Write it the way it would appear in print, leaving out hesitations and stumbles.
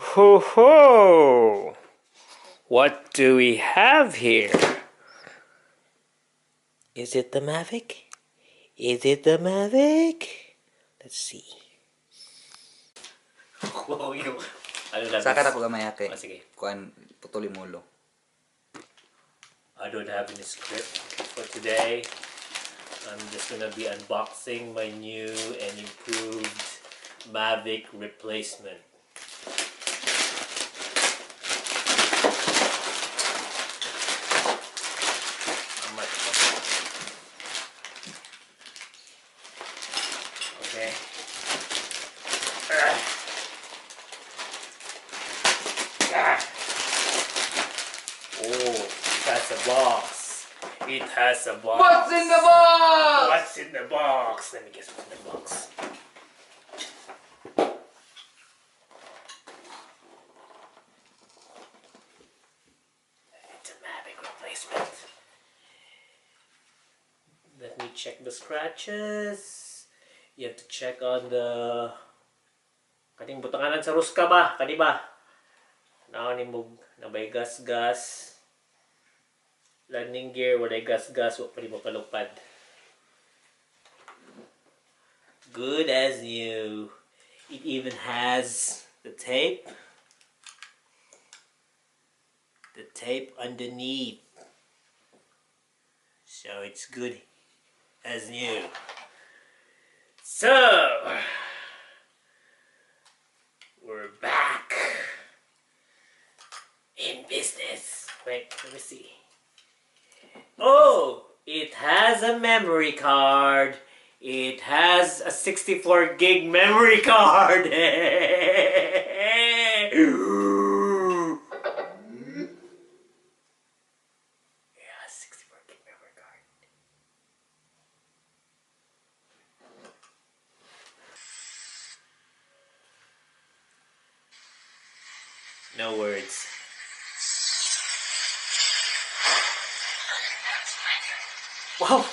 Ho ho! What do we have here? Is it the Mavic? Is it the Mavic? Let's see. Wow, yung... Ano lang? Saka na po gamay kay. Sige. Kuan putuli mulo. I don't have any script for today. I'm just gonna be unboxing my new and improved Mavic replacement. Okay. Oh, it has a box. It has a box. What's in the box? What's in the box? Let me guess what's in the box. It's a Mavic replacement. Let me check the scratches. You have to check on the... Kaning butanganan sa ruska ba? Kani ba? Nakanin mo na may gas-gas. Landing gear, wala gas-gas, wala pa rin mapalupad. Good as new. It even has the tape. The tape underneath. So it's good as new. So, we're back in business. Wait, let me see. Oh, it has a memory card. It has a 64 gig memory card. Yeah, 64 gig memory card. No words. Wow!